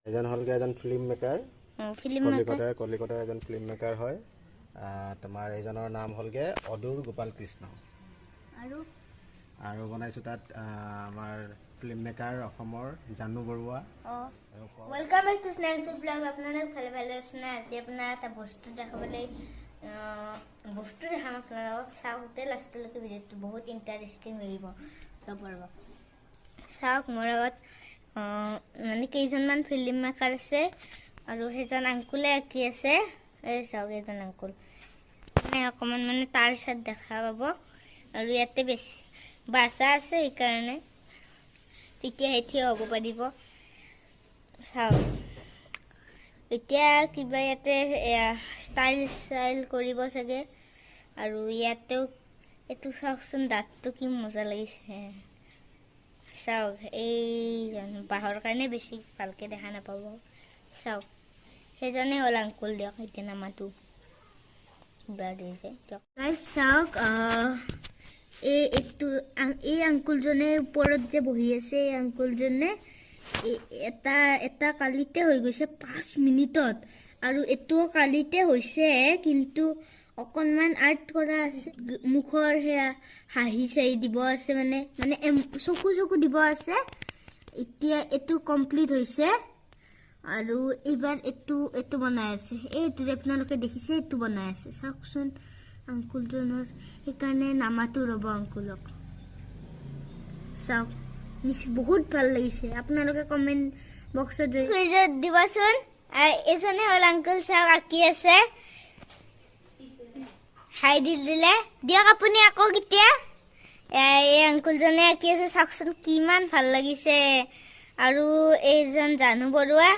এজন হলগে এজন film maker কলিকতাৰ এজন ফিল্ম মেকাৰ হয় তোমাৰ এজনৰ নাম হলগে অদূৰ গোপাল কৃষ্ণ আৰু বনাইছো তাত আমাৰ ফিল্ম মেকাৰ অসমৰ Jahnu Barua welcome back to Snell's blog আপনারা ভালো আছেন আজি আপনারা একটা বস্তু দেখাবলৈ বস্তু দেখাম আপনারা চাওতে লাষ্টলৈকে ভিডিওটো বহুত ইন্টারেস্টিং লাগিব পারব চাওক মোৰ আগত মানে কেইজনমান ফিল্ম মেকাৰ আছে আৰু সেইজন আংকুলে আঁকি আছে এই চাওক এইজন আংকুল মানে অকমান মানে তাৰ সাথে দেখা পাব আৰু ইয়াতে বেছি বাসা আছে এইকাৰণে তেতিয়া হেতিয়া হ'ব পাৰিব চাওক এতিয়া কিবা ইয়াতে ষ্টাইল কৰিব চাগে আৰু ইয়াতেও এইটো চাওকচোন দাঁতটো কি মজা লাগিছে চাওক এই বাহৰ কাৰণে বেছি ভালকে দেখা নাপাব চাওক সেইজনে হ'ল আংকুল দিয়ক এতিয়া নামাটো কিবা দিছে গাইজ চাওক এই আংকুলজনে ওপৰত যে বহি আছে এই আংকুলজনে এটা কালিতে হৈ গৈছে 5 মিনিটত আৰু এটো কালিতে হৈছে কিন্তু অকনমান আৰ্ট কৰা আছে মুখৰ হেয়া হাঁহি চাই দিব আছে মানে চকু দিব আছে এতিয়া এটো কমপ্লিট হৈছে আৰু এবাৰ এটো বনাই আছে এইটো যে আপোনালোকে দেখিছে এটো বনাই আছে চাওকচোন আংকুলজনৰ সেইকাৰণে নামাটো ৰব আংকুলক চাওক বহুত ভাল লাগিছে আপোনালোকে কমেন্ট বক্সত দিবাচোন এজনে হ'ল আংকুল চাওক আঁকি আছে হাই দিলে দিয়ক আপুনি আকৌ কেতিয়া এই আংকুলজনে আঁকি আছে চাওকচোন কিমান ভাল লাগিছে আৰু এইজন জানু বৰুৱা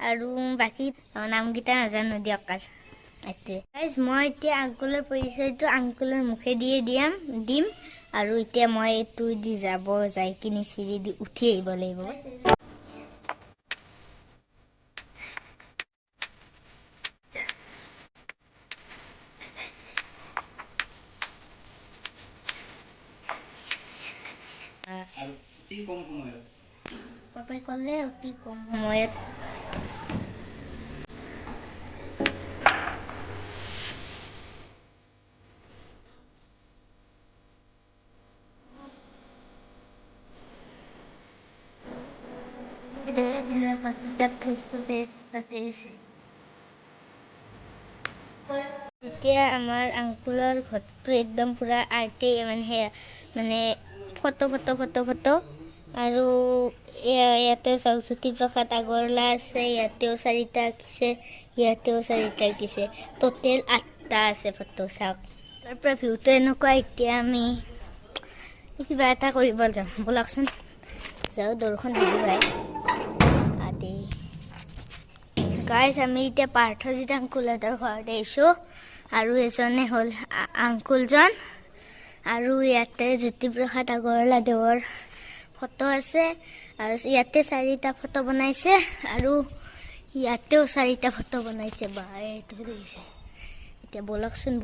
আৰু বাকি নামকেইটা নাজানো দিয়ক গাইজ মই এতিয়া আংকুলৰ পৰিচয়টো আংকুলৰ মুখে দিয়ে দিম আৰু এতিয়া মই এইটো দি যাই কিনি চিৰি দি উঠি আহিব লাগিব পাপাই ক'লে অতি কম সময়ত এতিয়া আমাৰ আংকুলৰ ঘৰটো একদম পুৰা আৰ্টে মানে ফটো আৰু ইয়াতে চাওক জ্যোতিপ্ৰসাদ আগৰৱালা আছে ইয়াতেও 4টা আঁকিছে ইয়াতেও 4টা আঁকিছে টোটেল 8টা আছে ফটো চাওক তাৰ পৰা ভিউটো এনেকুৱা এতিয়া আমি কিবা এটা কৰিব যাম বলকচোন যাও দৰ্শন দিব ভাই আদি গাইজ আমি এতিয়া পাৰ্থজিত আংকুলহঁতৰ ঘৰত আহিছোঁ আৰু এজনে হ'ল আংকুলজন আৰু ইয়াতে জ্যোতিপ্ৰসাদ আগৰৱালা দেৱৰ ফটো আছে আৰু ইয়াতে 4টা ফটো বনাইছে আৰু ইয়াতেও 4টা ফটো বনাইছে বা এইটো দেখিছে এতিয়া বলকচোন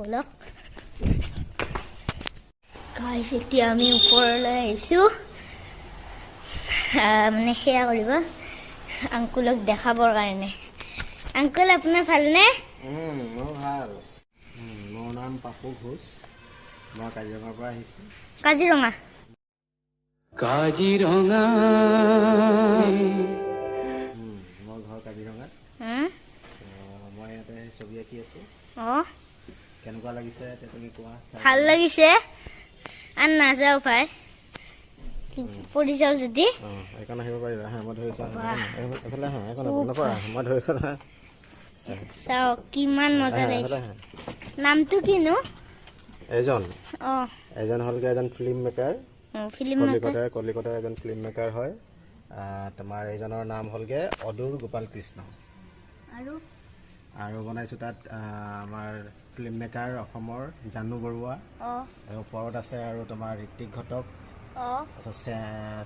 গাইজ এতিয়া আমি ওপৰলৈ আহিছোঁ মানে সেয়া কৰিব আংকুলক দেখাবৰ কাৰণে আংকুল আপোনাৰ ভালনে মোৰ ভাল মোৰ নাম পাপু ঘোষ মই কাজিৰঙাৰ পৰা আহিছোঁ কাজিৰঙা মোৰ ঘৰ কাজিৰঙাত মই ইয়াতে ছবি আঁকি আছোঁ কেনেকুৱা লাগিছে তুমি কোৱা ভাল লাগিছে আৰু নাযাওঁ ভাই পৰি যাওঁ যদি এইখন আহিব পাৰিবা মই ধৰিছোঁ এইফালে নকৰা মই ধৰিছোঁ নহয় চাওক কিমান মজা লাগিছে নামটো কিনো এজন হলগে এজন ফিল্ম মেকাৰ কলিকতাৰ এজন ফিল্ম মেকাৰ হয় তোমাৰ এজনৰ নাম হলগে অদূৰ গোপাল কৃষ্ণ আৰু বনাইছো তাত আমাৰ ফিল্ম মেকাৰ অসমৰ জানু বৰুৱা আৰু ওপৰত আছে আৰু তোমাৰ ঋত্বিক ঘটক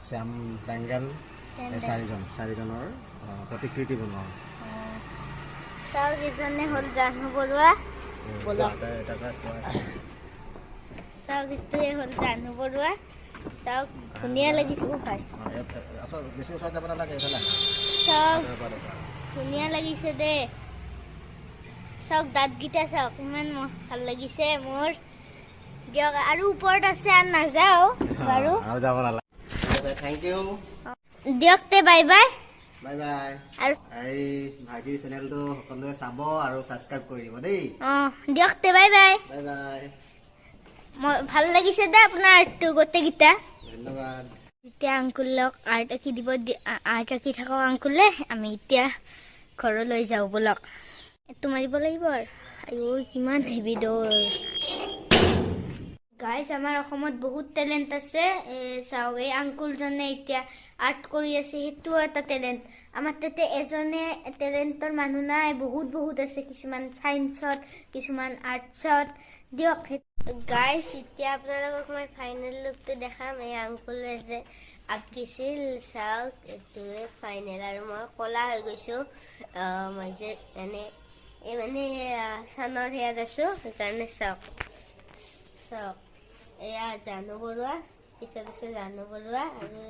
শ্যাম বেংগল এই 4জনৰ প্ৰতিকৃতি বনোৱা চাওক এজনে হ'ল জানু বৰুৱা চাওক এইটোৱে হ'ল জানু বৰুৱা চাওক ধুনীয়া লাগিছে ভাই চাওক ধুনীয়া লাগিছে দে চাওক দাঁতকেইটা চাওক ইমান ভাল লাগিছে মোৰ দিয়ক আৰু ওপৰত আছে আৰু নাযাওঁ বাৰু আৰু যাব নালাগে থেংক ইউ দিয়ক তে বাই বাই বাই বাই আৰু এই ভাইটিৰ চেনেলটো সকলোৱে চাব আৰু ছাবস্ক্ৰাইব কৰিব দেই দিয়ক তে বাই বাই বাই বাই ভাল লাগিছে দে আপোনাৰ আৰ্টটো গোটেইকেইটা ধন্যবাদ এতিয়া আংকুলক আৰ্ট আঁকি দিব আৰ্ট আঁকি থাকক আংকুলে আমি এতিয়া ঘৰলৈ যাওঁ বলক এইটো মাৰিব লাগিব আৰু কিমান হেভি দৌৰ গাইজ আমাৰ অসমত বহুত টেলেণ্ট আছে চাওক এই আংকুলজনে এতিয়া আৰ্ট কৰি আছে সেইটোও এটা টেলেণ্ট আমাৰ তাতে এজনে টেলেণ্টৰ মানুহ নাই বহুত আছে কিছুমান চাইন্সত কিছুমান আৰ্টছত দিয়ক গাইজ এতিয়া আপোনালোকক মই ফাইনেল লুকটো দেখাম এই আংকুলে যে আঁকিছিল চাওক এইটোৱে ফাইনেল আৰু মই ক'লা হৈ গৈছোঁ মই যে এই মানে চানৰ সেয়াত আছোঁ সেইকাৰণে চাওক এয়া জানু বৰুৱা পিছত আছে জানু বৰুৱা আৰু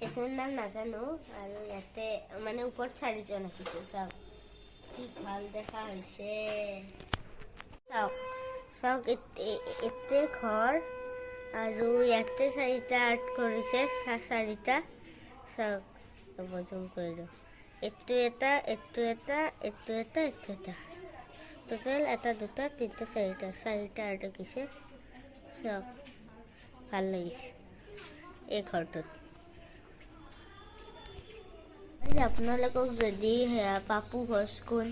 এজনৰ নাম নাজানো আৰু ইয়াতে মানে ওপৰত 4জন আঁকিছে চাওক কি ভাল দেখা হৈছে চাওক এতে ঘৰ আৰু ইয়াতে 4টা আৰ্ট কৰিছে 4টা চাওক জুম কৰি দিওঁ এইটো এটা টোটেল 1 2 3 4টা আৰ্ট আঁকিছে চাওক ভাল লাগিছে এই ঘৰটোত আপোনালোকক যদি পাপু ঘোষকুল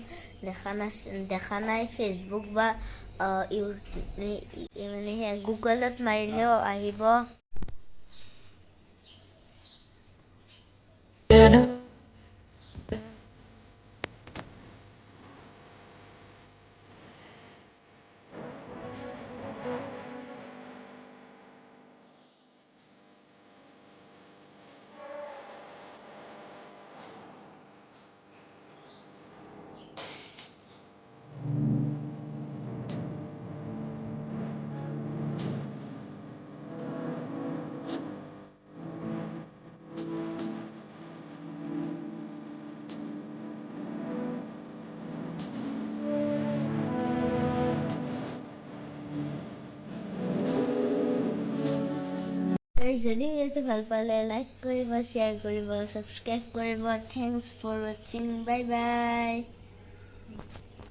দেখা নাই ফেচবুক বা মানে গুগলত মাৰিলেও আহিব যদি ভিডিঅ'টো ভাল পালে লাইক কৰিব শ্বেয়াৰ কৰিব ছাবস্ক্ৰাইব কৰিব থেংকছ ফৰ ৱাচিং বাই বাই